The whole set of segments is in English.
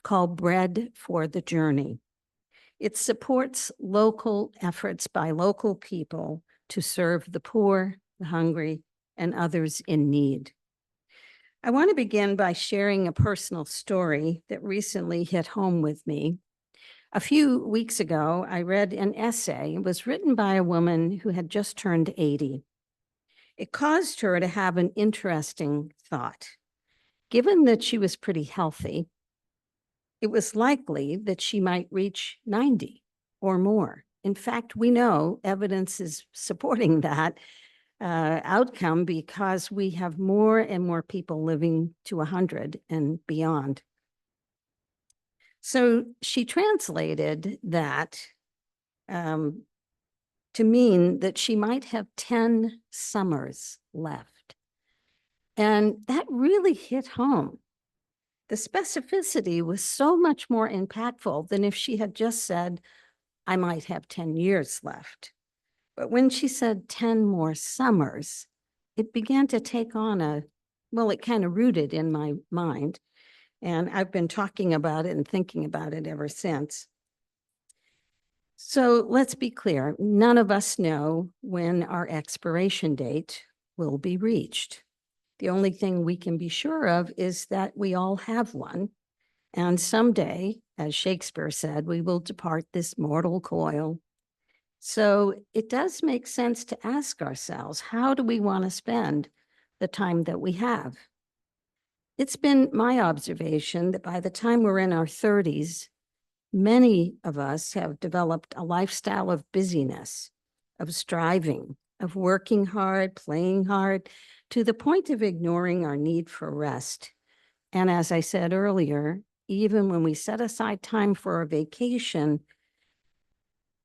called Bread for the Journey. It supports local efforts by local people to serve the poor, the hungry, and others in need. I want to begin by sharing a personal story that recently hit home with me. A few weeks ago, I read an essay. It was written by a woman who had just turned 80. It caused her to have an interesting thought. Given that she was pretty healthy, it was likely that she might reach 90 or more. In fact, we know evidence is supporting that outcome because we have more and more people living to 100 and beyond. So she translated that to mean that she might have 10 summers left. And that really hit home. The specificity was so much more impactful than if she had just said, I might have 10 years left. But when she said 10 more summers, it began to take on it kind of rooted in my mind. And I've been talking about it and thinking about it ever since. So let's be clear, none of us know when our expiration date will be reached. The only thing we can be sure of is that we all have one. And someday, as Shakespeare said, we will depart this mortal coil. So it does make sense to ask ourselves, how do we want to spend the time that we have? It's been my observation that by the time we're in our 30s, many of us have developed a lifestyle of busyness, of striving, of working hard, playing hard, to the point of ignoring our need for rest. And as I said earlier, even when we set aside time for a vacation,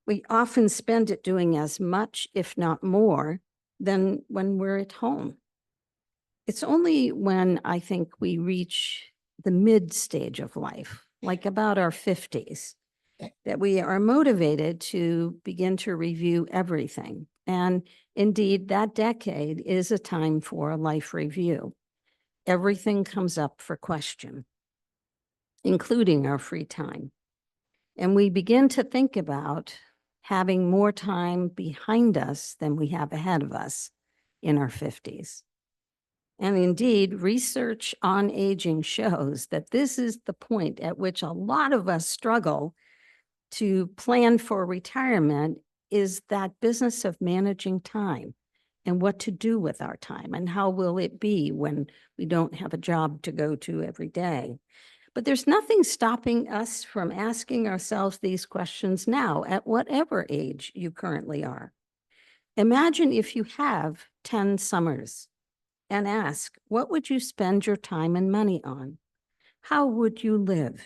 we often spend it doing as much, if not more, than when we're at home. It's only when I think we reach the mid stage of life, like about our 50s, that we are motivated to begin to review everything. And indeed, that decade is a time for a life review. Everything comes up for question, including our free time. And we begin to think about having more time behind us than we have ahead of us in our 50s. And indeed, research on aging shows that this is the point at which a lot of us struggle to plan for retirement, is that business of managing time and what to do with our time and how will it be when we don't have a job to go to every day. But there's nothing stopping us from asking ourselves these questions now at whatever age you currently are. Imagine if you have 10 summers and ask, what would you spend your time and money on? How would you live?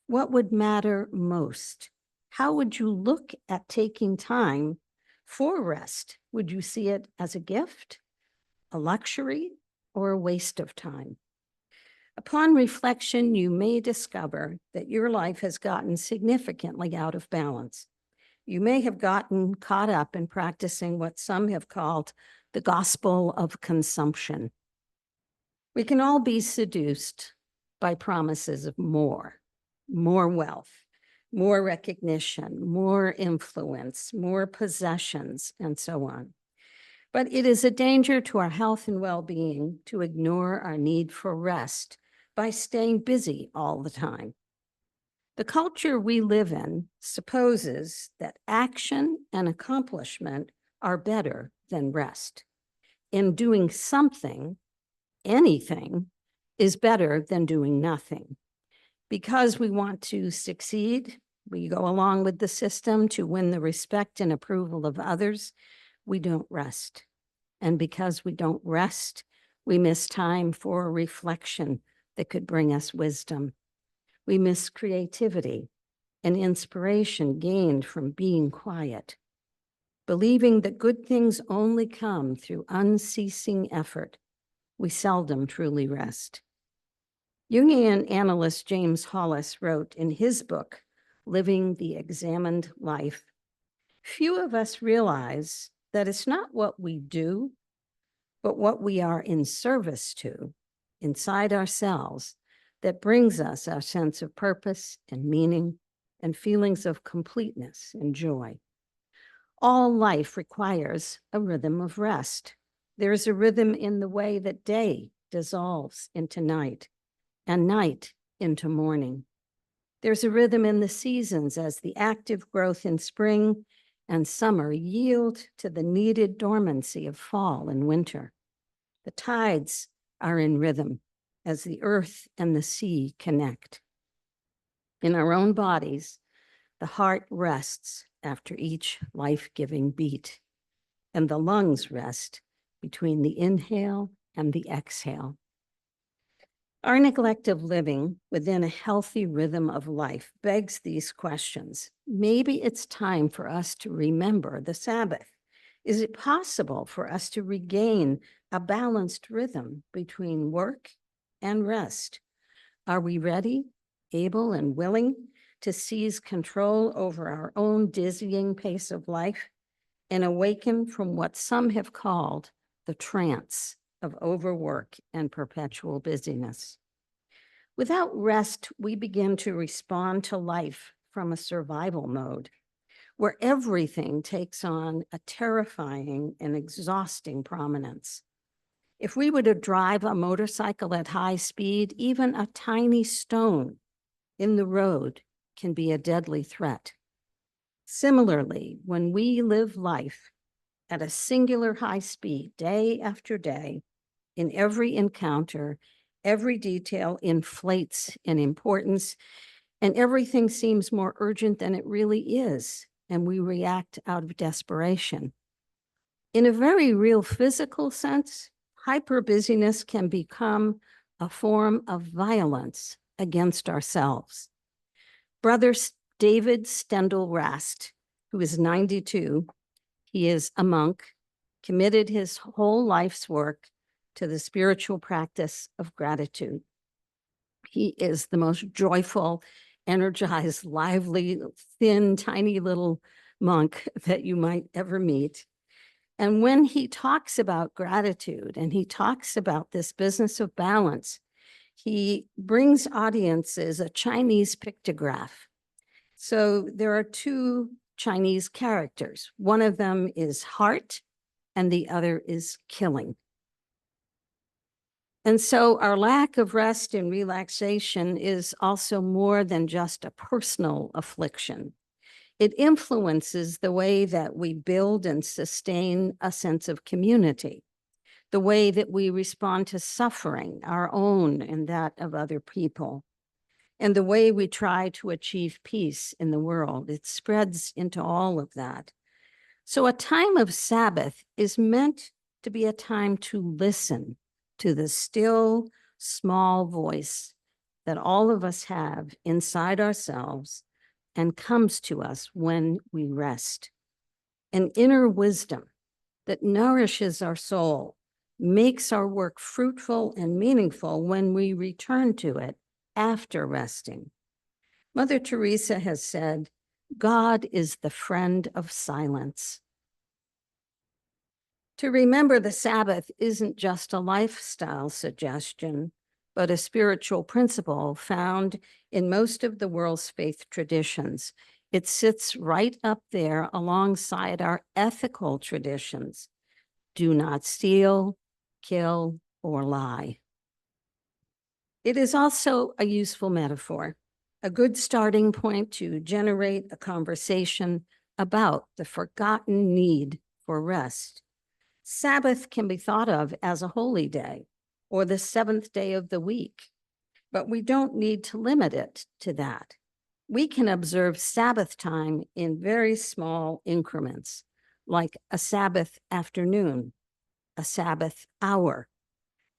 What would matter most? How would you look at taking time for rest? Would you see it as a gift, a luxury, or a waste of time? Upon reflection, you may discover that your life has gotten significantly out of balance. You may have gotten caught up in practicing what some have called the gospel of consumption. We can all be seduced by promises of more wealth, more recognition, more influence, more possessions, and so on. But it is a danger to our health and well-being to ignore our need for rest by staying busy all the time. The culture we live in supposes that action and accomplishment are better than rest. And doing something, anything, is better than doing nothing. Because we want to succeed, we go along with the system to win the respect and approval of others, we don't rest. And because we don't rest, we miss time for reflection that could bring us wisdom. We miss creativity and inspiration gained from being quiet. Believing that good things only come through unceasing effort, we seldom truly rest. Jungian analyst James Hollis wrote in his book, Living the Examined Life, few of us realize that it's not what we do, but what we are in service to inside ourselves that brings us a sense of purpose and meaning and feelings of completeness and joy. All life requires a rhythm of rest. There is a rhythm in the way that day dissolves into night and night into morning. There's a rhythm in the seasons as the active growth in spring and summer yield to the needed dormancy of fall and winter. The tides are in rhythm as the earth and the sea connect. In our own bodies, the heart rests after each life-giving beat, and the lungs rest between the inhale and the exhale. Our neglect of living within a healthy rhythm of life begs these questions. Maybe it's time for us to remember the Sabbath. Is it possible for us to regain a balanced rhythm between work and rest? Are we ready, able, and willing to seize control over our own dizzying pace of life and awaken from what some have called the trance of overwork and perpetual busyness? Without rest, we begin to respond to life from a survival mode, where everything takes on a terrifying and exhausting prominence. If we were to drive a motorcycle at high speed, even a tiny stone in the road can be a deadly threat. Similarly, when we live life at a singular high speed, day after day, in every encounter, every detail inflates in importance, and everything seems more urgent than it really is, and we react out of desperation. In a very real physical sense, hyper-busyness can become a form of violence against ourselves. Brother David Stendhal Rast, who is 92, he is a monk, committed his whole life's work to the spiritual practice of gratitude. He is the most joyful, energized, lively, thin, tiny little monk that you might ever meet. And when he talks about gratitude and he talks about this business of balance, he brings audiences a Chinese pictograph. So there are two Chinese characters. One of them is heart and the other is killing. And so our lack of rest and relaxation is also more than just a personal affliction. It influences the way that we build and sustain a sense of community, the way that we respond to suffering, our own and that of other people, and the way we try to achieve peace in the world. It spreads into all of that. So a time of Sabbath is meant to be a time to listen to the still, small voice that all of us have inside ourselves and comes to us when we rest. An inner wisdom that nourishes our soul, makes our work fruitful and meaningful when we return to it after resting. Mother Teresa has said, God is the friend of silence. To remember the Sabbath isn't just a lifestyle suggestion, but a spiritual principle found in most of the world's faith traditions. It sits right up there alongside our ethical traditions. Do not steal, kill, or lie. It is also a useful metaphor, a good starting point to generate a conversation about the forgotten need for rest. Sabbath can be thought of as a holy day or the seventh day of the week, but we don't need to limit it to that. We can observe Sabbath time in very small increments, like a Sabbath afternoon, a Sabbath hour,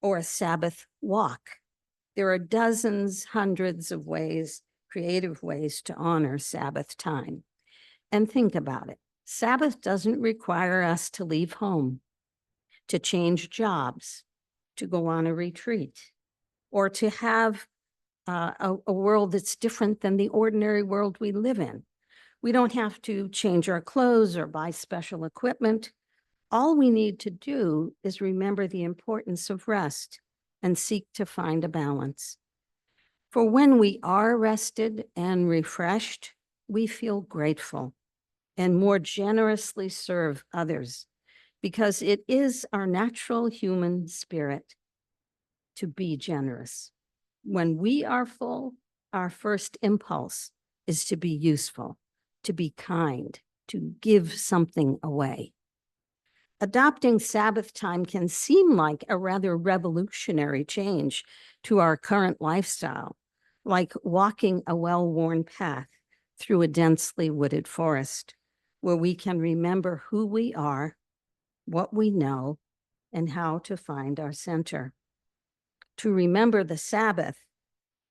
or a Sabbath walk. There are dozens, hundreds of ways, creative ways to honor Sabbath time. And think about it. Sabbath doesn't require us to leave home, to change jobs, to go on a retreat, or to have a world that's different than the ordinary world we live in. We don't have to change our clothes or buy special equipment. All we need to do is remember the importance of rest and seek to find a balance. For when we are rested and refreshed, we feel grateful and more generously serve others, because it is our natural human spirit to be generous. When we are full, our first impulse is to be useful, to be kind, to give something away. Adopting Sabbath time can seem like a rather revolutionary change to our current lifestyle, like walking a well-worn path through a densely wooded forest, where we can remember who we are, what we know, and how to find our center. To remember the Sabbath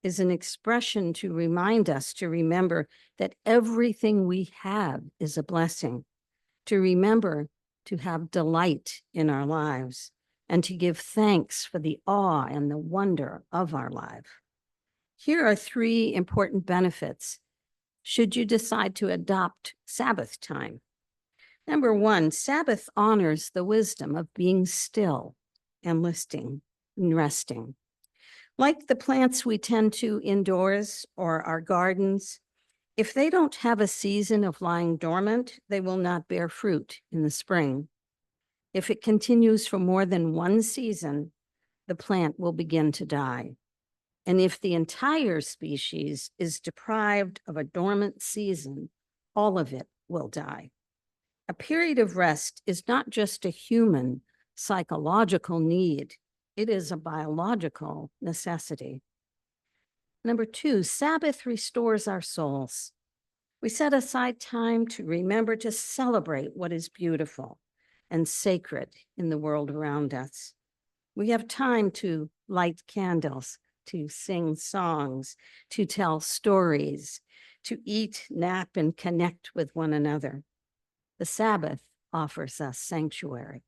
is an expression to remind us to remember that everything we have is a blessing, to remember to have delight in our lives, and to give thanks for the awe and the wonder of our life. Here are 3 important benefits should you decide to adopt Sabbath time. Number 1, Sabbath honors the wisdom of being still and listening and resting. Like the plants we tend to indoors or our gardens, if they don't have a season of lying dormant, they will not bear fruit in the spring. If it continues for more than 1 season, the plant will begin to die. And if the entire species is deprived of a dormant season, all of it will die. A period of rest is not just a human psychological need, it is a biological necessity. Number 2, Sabbath restores our souls. We set aside time to remember to celebrate what is beautiful and sacred in the world around us. We have time to light candles, to sing songs, to tell stories, to eat, nap, and connect with one another. The Sabbath offers us sanctuary,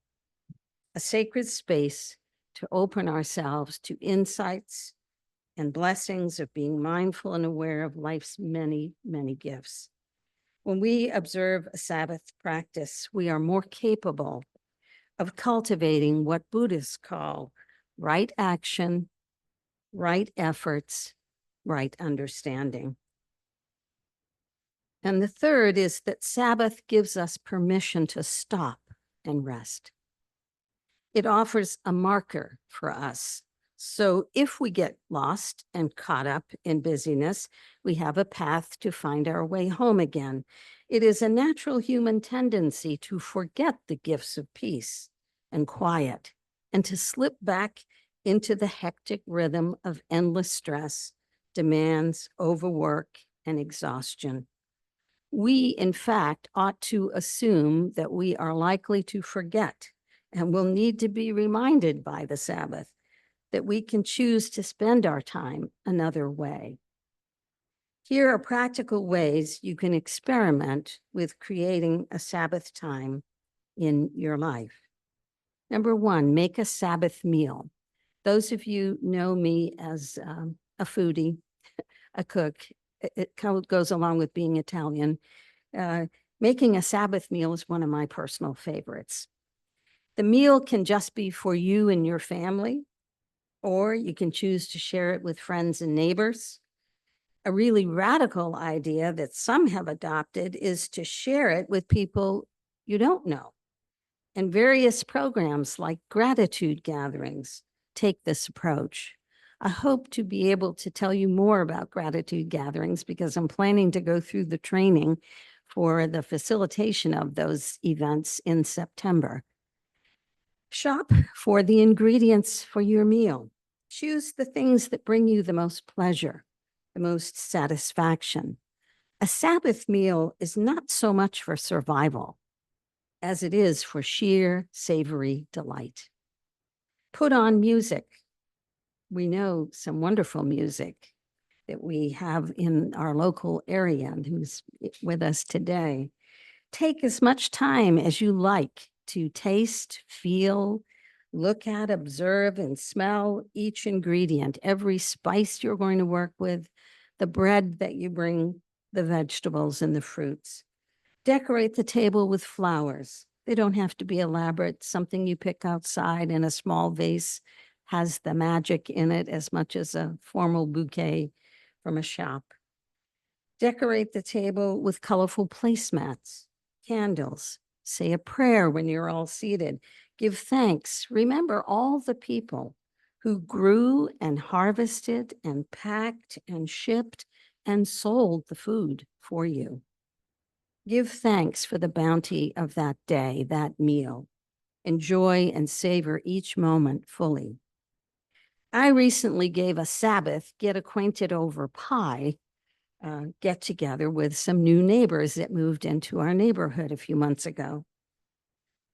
a sacred space to open ourselves to insights and blessings of being mindful and aware of life's many, many gifts. When we observe a Sabbath practice, we are more capable of cultivating what Buddhists call right action, right efforts, right understanding. And the third is that Sabbath gives us permission to stop and rest. It offers a marker for us. So if we get lost and caught up in busyness, we have a path to find our way home again. It is a natural human tendency to forget the gifts of peace and quiet and to slip back into the hectic rhythm of endless stress, demands, overwork, and exhaustion. We, in fact, ought to assume that we are likely to forget and will need to be reminded by the Sabbath that we can choose to spend our time another way. Here are practical ways you can experiment with creating a Sabbath time in your life. Number 1, make a Sabbath meal. Those of you know me as a foodie, a cook. It goes along with being Italian. Making a Sabbath meal is one of my personal favorites. The meal can just be for you and your family, or you can choose to share it with friends and neighbors. A really radical idea that some have adopted is to share it with people you don't know. And various programs like gratitude gatherings take this approach. I hope to be able to tell you more about gratitude gatherings because I'm planning to go through the training for the facilitation of those events in September. Shop for the ingredients for your meal. Choose the things that bring you the most pleasure, the most satisfaction. A Sabbath meal is not so much for survival as it is for sheer savory delight. Put on music. We know some wonderful music that we have in our local area and who's with us today. Take as much time as you like to taste, feel, look at, observe, and smell each ingredient, every spice you're going to work with, the bread that you bring, the vegetables and the fruits. Decorate the table with flowers. They don't have to be elaborate. Something you pick outside in a small vase has the magic in it as much as a formal bouquet from a shop. Decorate the table with colorful placemats, candles. Say a prayer when you're all seated. Give thanks. Remember all the people who grew and harvested and packed and shipped and sold the food for you. Give thanks for the bounty of that day, that meal. Enjoy and savor each moment fully. I recently gave a Sabbath get acquainted over pie get together with some new neighbors that moved into our neighborhood a few months ago.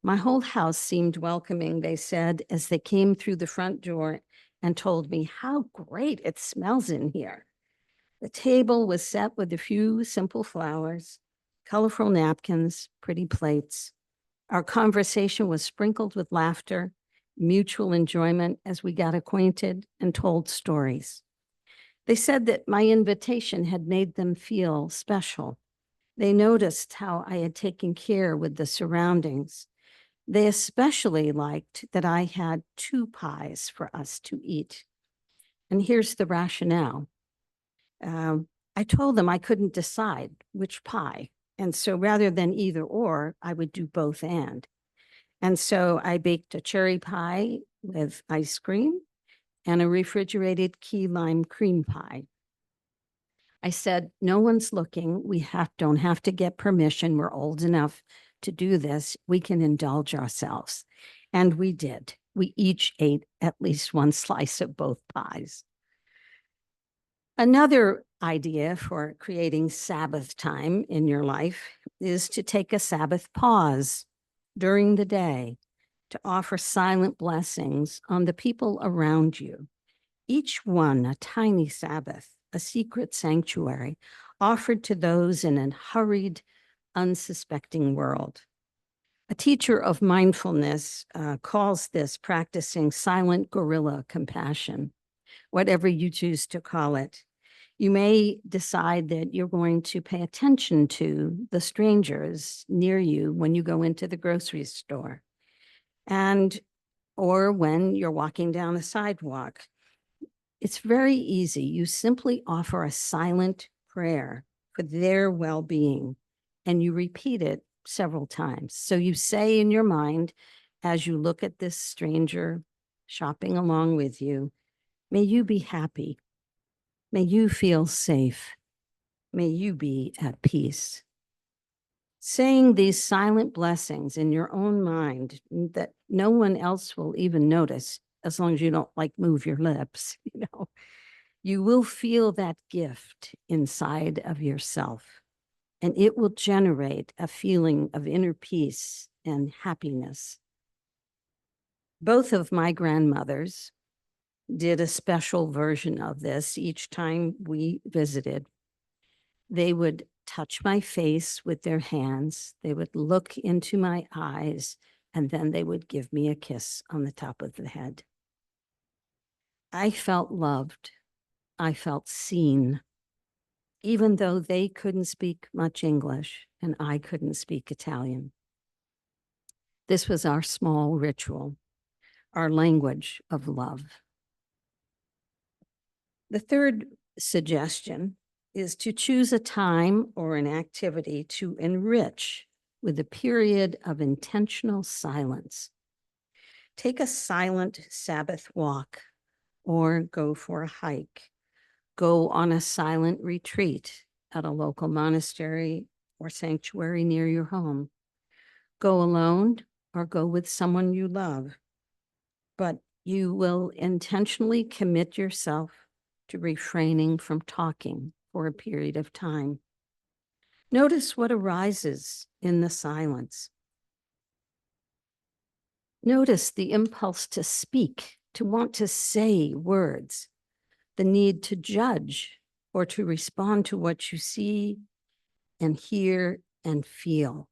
My whole house seemed welcoming, they said, as they came through the front door and told me how great it smells in here. The table was set with a few simple flowers, colorful napkins, pretty plates. Our conversation was sprinkled with laughter, mutual enjoyment as we got acquainted and told stories. They said that my invitation had made them feel special. They noticed how I had taken care with the surroundings. They especially liked that I had 2 pies for us to eat. And here's the rationale. I told them I couldn't decide which pie. And so rather than either or, I would do both and. And so I baked a cherry pie with ice cream and a refrigerated key lime cream pie. I said, no one's looking. We don't have to get permission. We're old enough to do this. We can indulge ourselves. And we did. We each ate at least one slice of both pies. Another idea for creating Sabbath time in your life is to take a Sabbath pause during the day to offer silent blessings on the people around you. Each one a tiny Sabbath, a secret sanctuary offered to those in a hurried, unsuspecting world. A teacher of mindfulness calls this practicing silent guerrilla compassion, whatever you choose to call it. You may decide that you're going to pay attention to the strangers near you when you go into the grocery store, or when you're walking down the sidewalk. It's very easy. You simply offer a silent prayer for their well-being, and you repeat it several times. So you say in your mind, as you look at this stranger shopping along with you, may you be happy. May you feel safe. May you be at peace. Saying these silent blessings in your own mind that no one else will even notice, as long as you don't move your lips, you will feel that gift inside of yourself, and it will generate a feeling of inner peace and happiness. Both of my grandmothers did a special version of this each time we visited. They would touch my face with their hands. They would look into my eyes, and then they would give me a kiss on the top of the head. I felt loved. I felt seen, even though they couldn't speak much English and I couldn't speak Italian. This was our small ritual, our language of love. The third suggestion is to choose a time or an activity to enrich with a period of intentional silence. Take a silent Sabbath walk or go for a hike. Go on a silent retreat at a local monastery or sanctuary near your home. Go alone or go with someone you love. But you will intentionally commit yourself to refraining from talking for a period of time. Notice what arises in the silence. Notice the impulse to speak, to want to say words, the need to judge or to respond to what you see and hear and feel.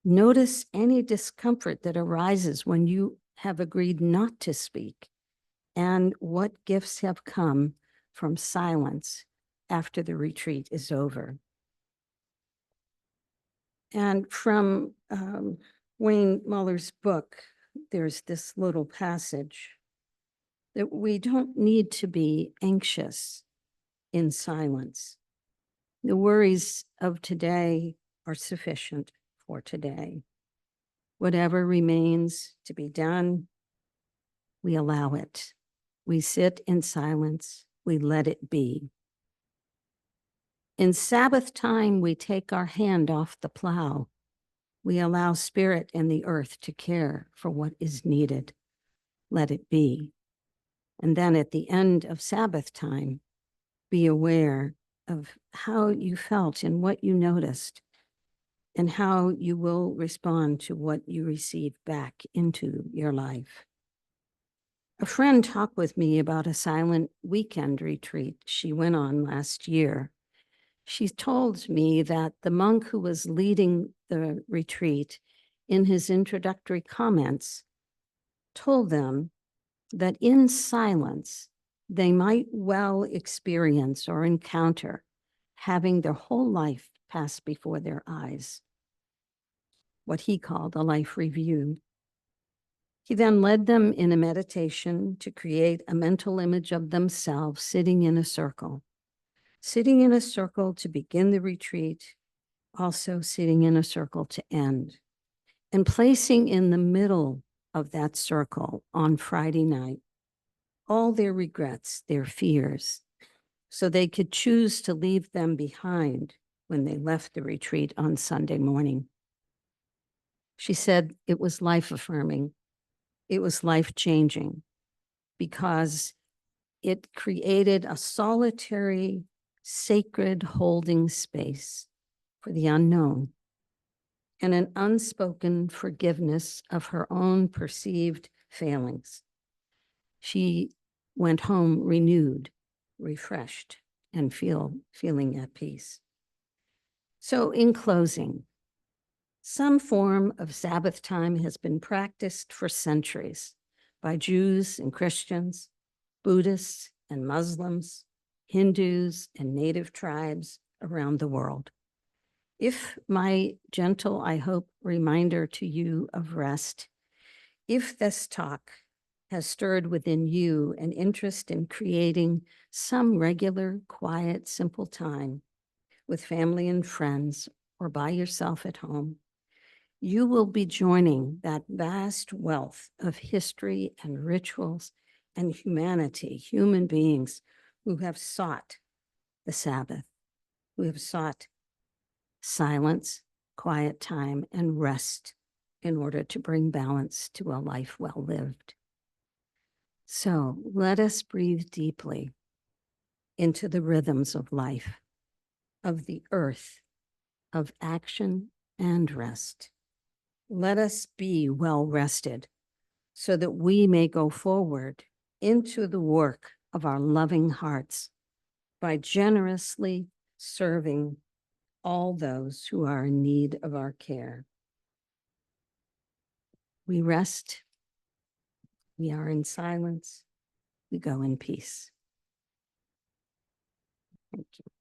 Notice any discomfort that arises when you have agreed not to speak, and what gifts have come from silence after the retreat is over. And from Wayne Muller's book, there's this little passage that we don't need to be anxious in silence. The worries of today are sufficient for today. Whatever remains to be done, we allow it. We sit in silence. We let it be. In Sabbath time, we take our hand off the plow. We allow spirit and the earth to care for what is needed. Let it be. And then at the end of Sabbath time, be aware of how you felt and what you noticed and how you will respond to what you receive back into your life. A friend talked with me about a silent weekend retreat she went on last year. She told me that the monk who was leading the retreat, in his introductory comments, told them that in silence, they might well experience or encounter having their whole life pass before their eyes, what he called a life review. He then led them in a meditation to create a mental image of themselves sitting in a circle to begin the retreat, also sitting in a circle to end, and placing in the middle of that circle on Friday night all their regrets, their fears, so they could choose to leave them behind when they left the retreat on Sunday morning. She said it was life-affirming. It was life-changing because it created a solitary, sacred holding space for the unknown and an unspoken forgiveness of her own perceived failings. She went home renewed, refreshed, and feeling at peace. So in closing, some form of Sabbath time has been practiced for centuries by Jews and Christians, Buddhists and Muslims, Hindus and native tribes around the world. If my gentle, I hope, reminder to you of rest, if this talk has stirred within you an interest in creating some regular, quiet, simple time with family and friends or by yourself at home, you will be joining that vast wealth of history and rituals and humanity, human beings who have sought the Sabbath, who have sought silence, quiet time, and rest in order to bring balance to a life well lived. So let us breathe deeply into the rhythms of life, of the earth, of action and rest. Let us be well rested so that we may go forward into the work of our loving hearts by generously serving all those who are in need of our care. We rest, we are in silence, we go in peace. Thank you.